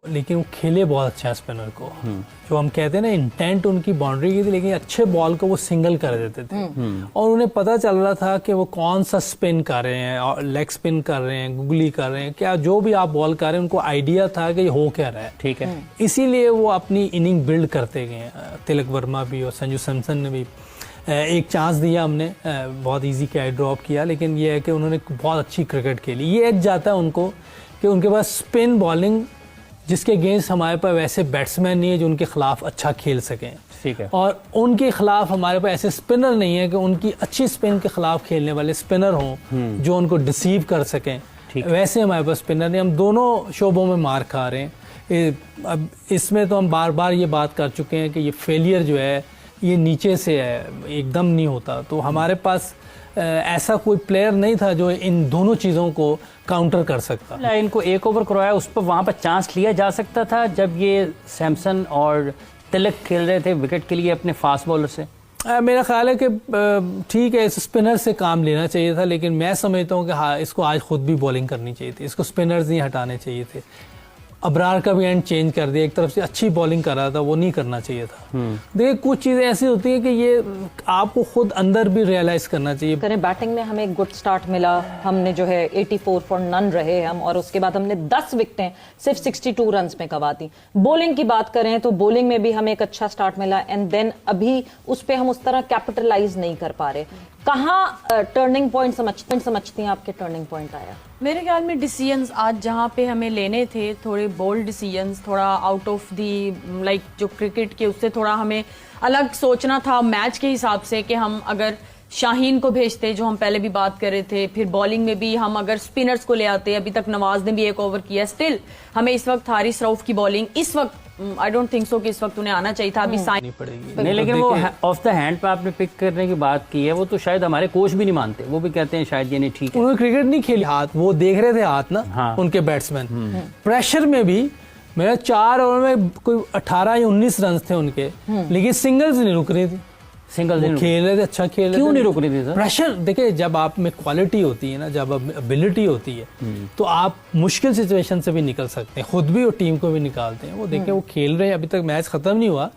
लेकिन वो खेले बहुत अच्छा है स्पिनर को। जो हम कहते हैं ना, इंटेंट उनकी बाउंड्री की थी, लेकिन अच्छे बॉल को वो सिंगल कर देते थे। और उन्हें पता चल रहा था कि वो कौन सा स्पिन कर रहे हैं, लेग स्पिन कर रहे हैं, गुगली कर रहे हैं, क्या जो भी आप बॉल कर रहे हैं, उनको आइडिया था कि हो क्या रहा है। ठीक है, इसीलिए वो अपनी इनिंग बिल्ड करते गए। तिलक वर्मा भी और संजू सैमसन ने भी एक चांस दिया, हमने बहुत इजी कैच ड्रॉप किया, लेकिन ये है कि उन्होंने बहुत अच्छी क्रिकेट खेली। ये एज जाता है उनको कि उनके पास स्पिन बॉलिंग, जिसके अगेंस्ट हमारे पास वैसे बैट्समैन नहीं है जो उनके खिलाफ अच्छा खेल सकें। ठीक है, और उनके खिलाफ हमारे पास ऐसे स्पिनर नहीं है कि उनकी अच्छी स्पिन के खिलाफ खेलने वाले स्पिनर हों जो उनको डिसीव कर सकें। वैसे हमारे पास स्पिनर नहीं, हम दोनों शोबों में मार खा रहे हैं। अब इसमें तो हम बार बार ये बात कर चुके हैं कि ये फेलियर जो है ये नीचे से है, एकदम नहीं होता। तो हमारे पास ऐसा कोई प्लेयर नहीं था जो इन दोनों चीज़ों को काउंटर कर सकता। इनको एक ओवर करवाया, उस पर वहाँ पर चांस लिया जा सकता था जब ये सैमसन और तिलक खेल रहे थे विकेट के लिए अपने फास्ट बॉलर से। मेरा ख्याल है कि ठीक है, इस स्पिनर से काम लेना चाहिए था, लेकिन मैं समझता हूँ कि हाँ, इसको आज खुद भी बॉलिंग करनी चाहिए थी, इसको स्पिनर्स नहीं हटाने चाहिए थे। अबरार का भी एंड चेंज कर दिया, एक तरफ से अच्छी बॉलिंग कर रहा था, वो नहीं करना चाहिए था। देखिए, कुछ चीज़ें ऐसी होती हैं कि ये आपको खुद अंदर भी रियलाइज करना चाहिए। करें बैटिंग में हमें गुड स्टार्ट मिला, हमने जो है 84 फॉर नन रहे हम, और उसके बाद हमने 10 विकेटें सिर्फ 62 रन्स में गंवा दी। बॉलिंग की बात करें तो बॉलिंग में भी हमें एक अच्छा स्टार्ट मिला, एंड देन अभी उस पर हम उस तरह कैपिटलाइज नहीं कर पा रहे। कहाँ टर्निंग पॉइंट समझती हैं आपके टर्निंग पॉइंट आया? मेरे ख्याल में डिसीजंस आज जहाँ पे हमें लेने थे, थोड़े बोल्ड डिसीजंस, थोड़ा आउट ऑफ दी लाइक जो क्रिकेट के उससे थोड़ा हमें अलग सोचना था मैच के हिसाब से, कि हम अगर शाहीन को भेजते जो हम पहले भी बात कर रहे थे, फिर बॉलिंग में भी हम अगर स्पिनर्स को ले आते, अभी तक नवाज ने भी एक ओवर किया, स्टिल हमें इस वक्त हारिस रऊफ की बॉलिंग इस वक्त आई डोंट थिंक सो कि इस वक्त उन्हें आना चाहिए था, अभी साइन पड़ेगी नहीं। लेकिन वो ऑफ द हैंड पे आपने पिक करने की बात की है, वो तो शायद हमारे कोच भी नहीं मानते, वो भी कहते हैं शायद ये नहीं ठीक है। उन्होंने क्रिकेट नहीं खेली, हाथ वो देख रहे थे हाथ ना। हाँ। उनके बैट्समैन प्रेशर में भी, मेरा 4 ओवर में कोई 18 या 19 रन थे उनके, लेकिन सिंगल्स नहीं रुक रही थी। सिंगल खेल रहे थे, अच्छा खेल रहे थे। क्यों नहीं रुक रही थी सर? प्रेशर देखिए, जब आप में क्वालिटी होती है ना, जब एबिलिटी होती है, तो आप मुश्किल सिचुएशन से भी निकल सकते हैं, खुद भी और टीम को भी निकालते हैं। वो देखिए, वो खेल रहे हैं, अभी तक मैच खत्म नहीं हुआ,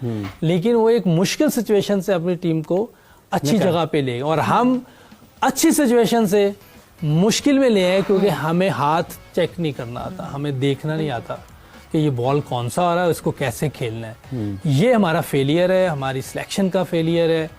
लेकिन वो एक मुश्किल सिचुएशन से अपनी टीम को अच्छी जगह पे ले गए। और हम अच्छी सिचुएशन से मुश्किल में ले आए, क्योंकि हमें हाथ चेक नहीं करना आता, हमें देखना नहीं आता कि ये बॉल कौन सा आ रहा है, इसको कैसे खेलना है। ये हमारा फेलियर है, हमारी सिलेक्शन का फेलियर है।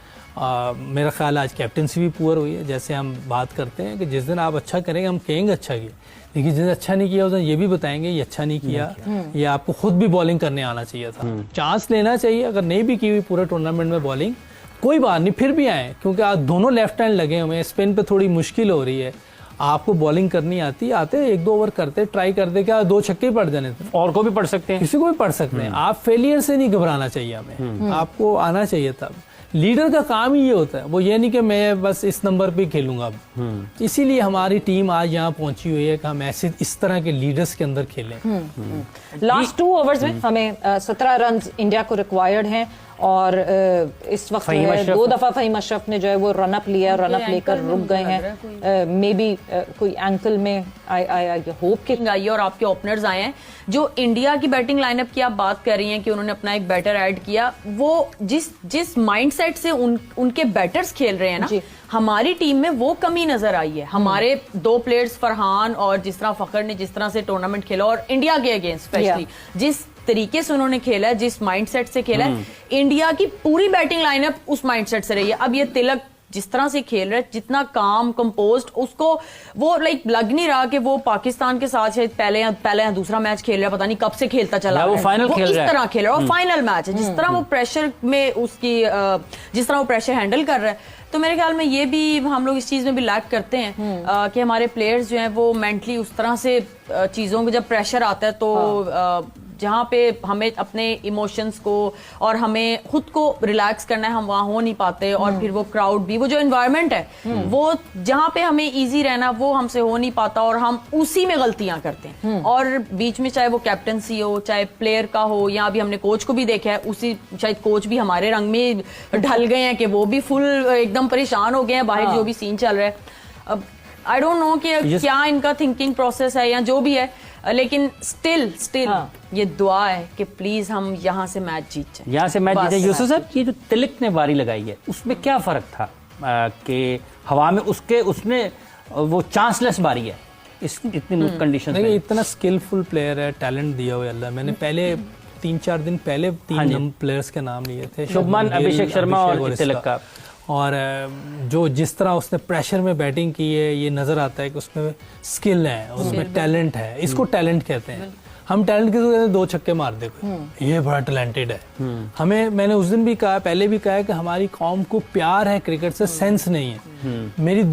मेरा ख्याल आज कैप्टनसी भी पुअर हुई है। जैसे हम बात करते हैं कि जिस दिन आप अच्छा करेंगे हम कहेंगे अच्छा किया, लेकिन जिस दिन अच्छा नहीं किया उस दिन ये भी बताएंगे ये अच्छा नहीं किया, ये आपको खुद भी बॉलिंग करने आना चाहिए था। चांस लेना चाहिए, अगर नहीं भी की हुई पूरे टूर्नामेंट में बॉलिंग, कोई बात नहीं, फिर भी आए, क्योंकि आज दोनों लेफ्ट हैंड लगे हुए हैं, स्पिन पे थोड़ी मुश्किल हो रही है। आपको बॉलिंग करनी आती, आते 1-2 ओवर करते, ट्राई करते, क्या 2 छक्के पड़ जाने थे, और को भी पढ़ सकते हैं, किसी को भी पढ़ सकते हैं। आप फेलियर से नहीं घबराना चाहिए हमें, आपको आना चाहिए था। लीडर का काम ही ये होता है, वो ये नहीं कि मैं बस इस नंबर पे खेलूंगा अब। इसीलिए हमारी टीम आज यहाँ पहुंची हुई है कि हम ऐसे इस तरह के लीडर्स के अंदर खेलें। लास्ट 2 ओवर्स में हमें 17 रन इंडिया को रिक्वायर्ड हैं, और इस वक्त 2 दफा फहीम अशरफ ने जो है वो रन अप लिया, रन अप लेकर रुक गए हैं। मे बी कोई एंकल में आई होप कि आई, और आपके ओपनर्स आए हैं जो इंडिया की बैटिंग लाइनअप की आप बात कर रही हैं कि उन्होंने अपना एक बैटर ऐड किया, वो जिस माइंडसेट से उनके बैटर्स खेल रहे हैं ना, हमारी टीम में वो कमी नजर आई है। हमारे 2 प्लेयर्स फरहान और जिस तरह फखर ने जिस तरह से टूर्नामेंट खेला, और इंडिया के अगेंस्ट स्पेशली जिस तरीके से उन्होंने खेला है, जिस माइंडसेट से खेला है, इंडिया की पूरी बैटिंग लाइनअप उस माइंडसेट से रही है। अब ये तिलक जिस तरह से खेल रहा है, जितना काम कंपोज्ड, उसको वो लाइक लग नहीं रहा कि वो पाकिस्तान के साथ शायद पहले या दूसरा मैच खेल रहा है, पता नहीं कब से खेलता चला वो फाइनल खेल रहा है, इस तरह खेल रहा है, फाइनल मैच है, जिस तरह वो प्रेशर में उसकी जिस तरह वो प्रेशर हैंडल कर रहा है। तो मेरे ख्याल में ये भी हम लोग इस चीज में भी लैक करते हैं कि हमारे प्लेयर्स जो हैं वो मेंटली उस तरह से चीजों को, जब प्रेशर आता है तो जहाँ पे हमें अपने इमोशंस को और हमें खुद को रिलैक्स करना है, हम वहाँ हो नहीं पाते। और फिर वो क्राउड भी, वो जो एनवायरनमेंट है, वो जहाँ पे हमें इजी रहना, वो हमसे हो नहीं पाता, और हम उसी में गलतियां करते हैं। और बीच में चाहे वो कैप्टनसी हो, चाहे प्लेयर का हो, या अभी हमने कोच को भी देखा है, उसी शायद कोच भी हमारे रंग में ढल गए हैं कि वो भी फुल एकदम परेशान हो गए हैं बाहर जो भी सीन चल रहा है। अब आई डोंट नो कि क्या इनका थिंकिंग प्रोसेस है या जो भी है, लेकिन स्टिल ये दुआ है कि प्लीज हम यहाँ से मैच जीत जाए। यहाँ से मैच बस। जीते। यूसुफ साहब, ये जो तिलक ने बारी लगाई है उसमें क्या फर्क था कि हवा में उसने वो चांसलेस बारी है इस इतनी कंडीशन नहीं, इतना स्किलफुल प्लेयर है, टैलेंट दिया हुआ अल्लाह। मैंने पहले 3-4 दिन पहले 3 प्लेयर्स के नाम लिए थे, शुभमन, अभिषेक शर्मा और तिलक का। और जो जिस तरह उसने प्रेशर में बैटिंग की है, ये नजर आता है कि उसमें स्किल है, उसमें टैलेंट है। इसको टैलेंट कहते हैं। हम टैलेंट किसको कहते हैं? 2 छक्के मार दे कोई, ये बड़ा टैलेंटेड है। हमें, मैंने उस दिन भी कहा, पहले भी कहा है कि हमारी कौम को प्यार है क्रिकेट से, सेंस नहीं है। मेरी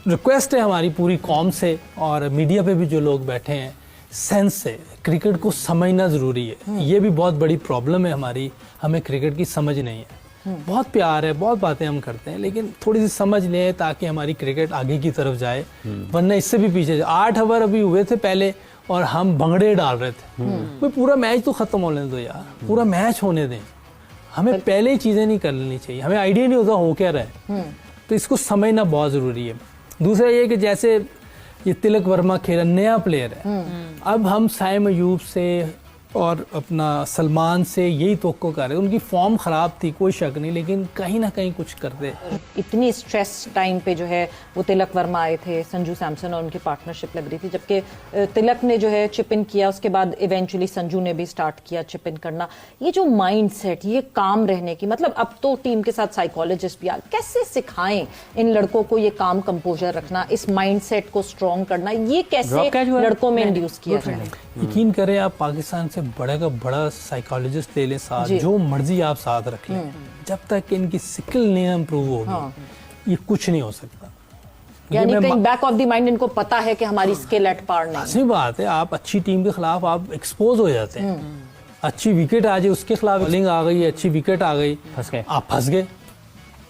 रिक्वेस्ट है हमारी पूरी कौम से और मीडिया पे भी जो लोग बैठे हैं, सेंस से क्रिकेट को समझना जरूरी है। ये भी बहुत बड़ी प्रॉब्लम है हमारी, हमें क्रिकेट की समझ नहीं है। बहुत प्यार है, बहुत बातें हम करते हैं, लेकिन थोड़ी सी समझ लें ताकि हमारी क्रिकेट आगे की तरफ जाए, वरना इससे भी पीछे। 8 ओवर अभी हुए थे पहले और हम भंगड़े डाल रहे थे। कोई पूरा मैच तो खत्म होने दो यार, पूरा मैच होने दें। हमें पहले ही चीजें नहीं कर लेनी चाहिए, हमें आइडिया नहीं होता हो क्या रहा है, तो इसको समझना बहुत जरूरी है। दूसरा ये कि जैसे ये तिलक वर्मा खेला, नया प्लेयर है, अब हम साइम अयूब से और अपना सलमान से यही तवक्को कर रहे हैं। उनकी फॉर्म खराब थी, कोई शक नहीं, लेकिन कहीं ना कहीं कुछ करते। इतनी स्ट्रेस टाइम पे जो है वो तिलक वर्मा आए थे, संजू सैमसन और उनकी पार्टनरशिप लग रही थी, जबकि तिलक ने जो है चिप इन किया, उसके बाद इवेंचुअली संजू ने भी स्टार्ट किया चिप इन करना। ये जो माइंड सेट, ये काम रहने की, मतलब अब तो टीम के साथ साइकोलॉजिस्ट भी आ, कैसे सिखाएं इन लड़कों को ये काम कंपोजर रखना, इस माइंड सेट को स्ट्रॉन्ग करना, ये कैसे लड़कों में इंड्यूस किया जाए? यकीन करें, आप पाकिस्तान से बड़े का बड़ा साइकोलॉजिस्ट ले लें साथ, जो मर्जी आप साथ रख लें, जब तक इनकी स्किल नहीं इम्प्रूव होगी, ये कुछ नहीं हो सकता। यानी कहीं बैक ऑफ द माइंड इनको पता है कि हमारी स्किल एट पार नहीं। सही बात है, आप अच्छी टीम के खिलाफ आप एक्सपोज हो जाते हैं। अच्छी विकेट आ जाए, उसके खिलाफ बॉलिंग आ गई, अच्छी विकेट आ गई, फंस गए, आप फंस गए।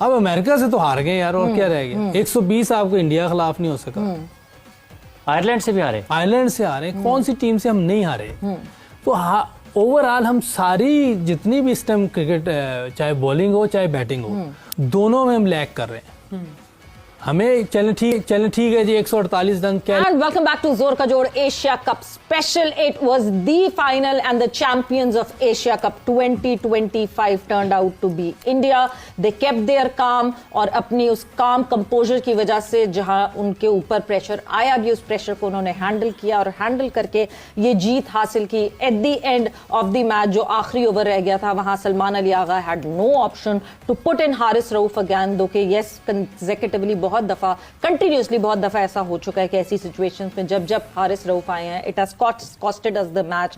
अब अमेरिका से तो हार गए यार, और क्या रह गया? 120 आपको इंडिया के खिलाफ नहीं हो सका। आयरलैंड से भी हारे, आयरलैंड से हारे, कौन सी टीम से हम नहीं हारे? तो ओवरऑल हम सारी जितनी भी इस टाइम क्रिकेट, चाहे बॉलिंग हो चाहे बैटिंग हो, दोनों में हम लैग कर रहे हैं। हमें चलें ठीक है जी, 148 रन क्या। And welcome back to जोर का जोर Asia cup special. It was the final and the champions of Asia Cup 2025 turned out to be India. They kept their calm और अपनी उस काम कंपोजर की वजह से जहां उनके ऊपर प्रेशर आया भी, उस प्रेशर को उन्होंने हैंडल किया और हैंडल करके ये जीत हासिल की. At the end of the match जो आखिरी ओवर रह गया था, वहां Salman Ali Agha had no option to put in Haris Rauf again. दो कि यस कंसेक्यूटिवली बहुत दफा, कंटिन्यूसली बहुत दफा ऐसा हो चुका है कि ऐसी सिचुएशंस में जब हारिस रऊफ आए हैं, it has costed us the match.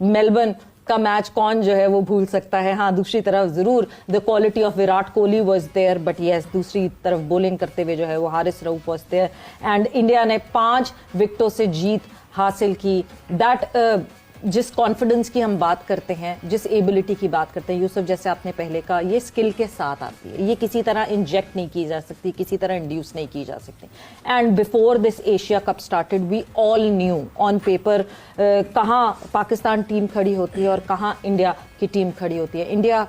Melbourne का मैच कौन जो है वो भूल सकता है. हाँ, दूसरी तरफ जरूर the quality of Virat Kohli was there, but yes दूसरी तरफ बॉलिंग करते हुए जो है वो Haris Rauf was there. And India ने 5 विकेटों से जीत हासिल की. दैट जिस कॉन्फिडेंस की हम बात करते हैं, जिस एबिलिटी की बात करते हैं, यूसुफ जैसे आपने पहले कहा, ये स्किल के साथ आती है. ये किसी तरह इंजेक्ट नहीं की जा सकती, किसी तरह इंड्यूस नहीं की जा सकती. And before this Asia cup started we all knew on paper कहाँ पाकिस्तान टीम खड़ी होती है और कहाँ इंडिया की टीम खड़ी होती है. India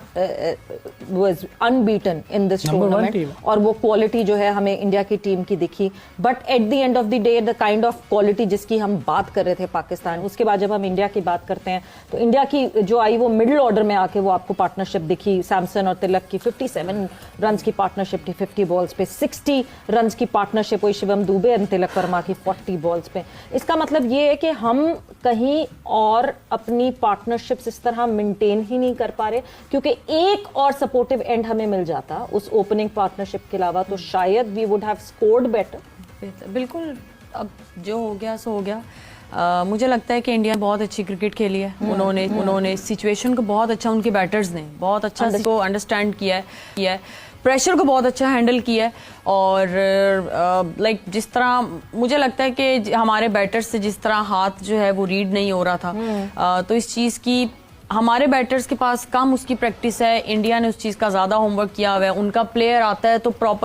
was unbeaten in this tournament और वो क्वालिटी जो है हमें इंडिया की टीम की दिखी. But at the end of the day the kind of quality जिसकी हम बात कर रहे थे पाकिस्तान, उसके बाद जब हम इंडिया की बात करते हैं तो इंडिया की जो आई वो मिडिल ऑर्डर में आके वो आपको पार्टनरशिप दिखी. सैमसन और तिलक की 57 रन की पार्टनरशिप थी 50 बॉल्स पे. 60 रन की पार्टनरशिप हुई शिवम दुबे और तिलक वर्मा की 40 बॉल्स पे. इसका मतलब ये है कि हम कहीं और अपनी पार्टनरशिप्स इस तरह मेंटेन ही नहीं कर पा रहे, क्योंकि एक और सपोर्टिव एंड हमें मिल जाता उस ओपनिंग पार्टनरशिप के अलावा तो शायद we would have scored better. बिल्कुल, अब जो हो गया सो हो गया. मुझे लगता है कि इंडिया ने बहुत अच्छी क्रिकेट खेली है. उन्होंने सिचुएशन को बहुत अच्छा, उनके बैटर्स ने बहुत अच्छा इसको अंडरस्टैंड किया है, प्रेशर को बहुत अच्छा हैंडल किया है. और लाइक जिस तरह मुझे लगता है कि हमारे बैटर्स से जिस तरह हाथ जो है वो रीड नहीं हो रहा था, तो इस चीज़ की हमारे बैटर्स के पास कम उसकी प्रैक्टिस है. इंडिया ने उस चीज़ का ज़्यादा होमवर्क किया हुआ है. उनका प्लेयर आता है तो प्रॉपर